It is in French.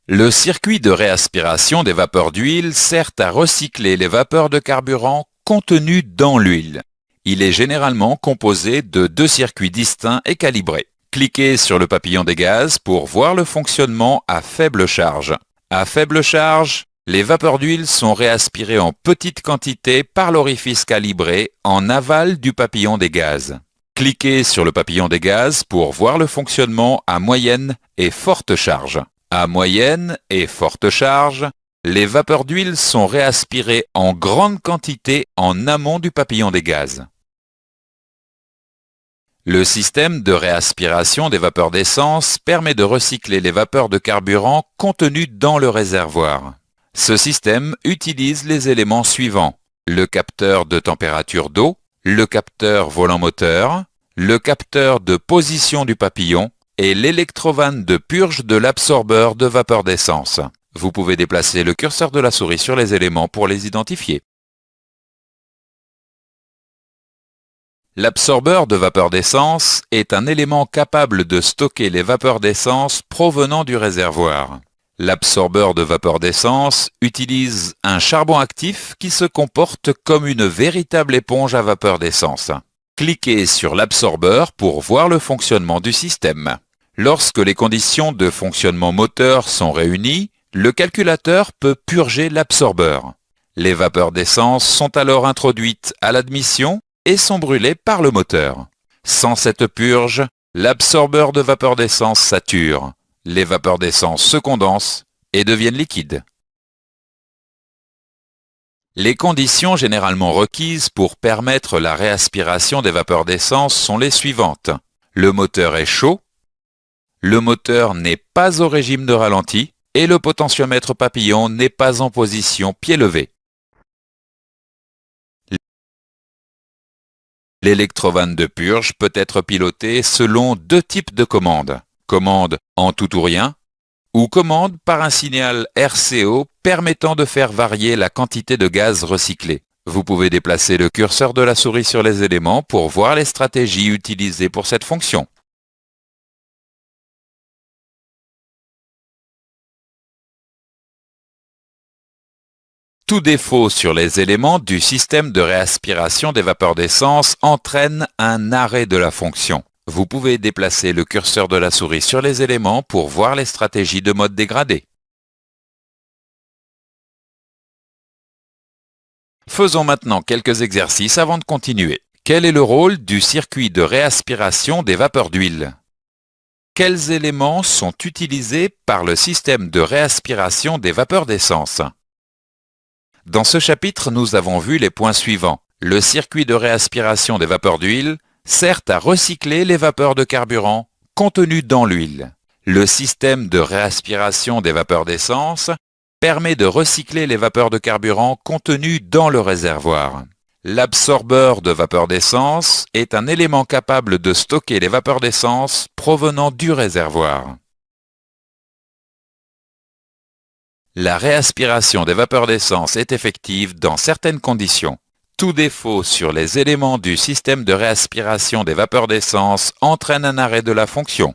Le circuit de réaspiration des vapeurs d'huile sert à recycler les vapeurs de carburant contenues dans l'huile. Il est généralement composé de deux circuits distincts et calibrés. Cliquez sur le papillon des gaz pour voir le fonctionnement à faible charge. À faible charge, les vapeurs d'huile sont réaspirées en petites quantités par l'orifice calibré en aval du papillon des gaz. Cliquez sur le papillon des gaz pour voir le fonctionnement à moyenne et forte charge. À moyenne et forte charge, les vapeurs d'huile sont réaspirées en grande quantité en amont du papillon des gaz. Le système de réaspiration des vapeurs d'essence permet de recycler les vapeurs de carburant contenues dans le réservoir. Ce système utilise les éléments suivants: le capteur de température d'eau, le capteur volant-moteur, le capteur de position du papillon et l'électrovanne de purge de l'absorbeur de vapeur d'essence. Vous pouvez déplacer le curseur de la souris sur les éléments pour les identifier. L'absorbeur de vapeur d'essence est un élément capable de stocker les vapeurs d'essence provenant du réservoir. L'absorbeur de vapeur d'essence utilise un charbon actif qui se comporte comme une véritable éponge à vapeur d'essence. Cliquez sur l'absorbeur pour voir le fonctionnement du système. Lorsque les conditions de fonctionnement moteur sont réunies, le calculateur peut purger l'absorbeur. Les vapeurs d'essence sont alors introduites à l'admission et sont brûlées par le moteur. Sans cette purge, l'absorbeur de vapeur d'essence sature. Les vapeurs d'essence se condensent et deviennent liquides. Les conditions généralement requises pour permettre la réaspiration des vapeurs d'essence sont les suivantes. Le moteur est chaud, le moteur n'est pas au régime de ralenti et le potentiomètre papillon n'est pas en position pied levé. L'électrovanne de purge peut être pilotée selon deux types de commandes. Commande en tout ou rien ou commande par un signal RCO permettant de faire varier la quantité de gaz recyclé. Vous pouvez déplacer le curseur de la souris sur les éléments pour voir les stratégies utilisées pour cette fonction. Tout défaut sur les éléments du système de réaspiration des vapeurs d'essence entraîne un arrêt de la fonction. Vous pouvez déplacer le curseur de la souris sur les éléments pour voir les stratégies de mode dégradé. Faisons maintenant quelques exercices avant de continuer. Quel est le rôle du circuit de réaspiration des vapeurs d'huile? Quels éléments sont utilisés par le système de réaspiration des vapeurs d'essence? Dans ce chapitre, nous avons vu les points suivants. Le circuit de réaspiration des vapeurs d'huile sert à recycler les vapeurs de carburant contenues dans l'huile. Le système de réaspiration des vapeurs d'essence permet de recycler les vapeurs de carburant contenues dans le réservoir. L'absorbeur de vapeur d'essence est un élément capable de stocker les vapeurs d'essence provenant du réservoir. La réaspiration des vapeurs d'essence est effective dans certaines conditions. Tout défaut sur les éléments du système de réaspiration des vapeurs d'essence entraîne un arrêt de la fonction.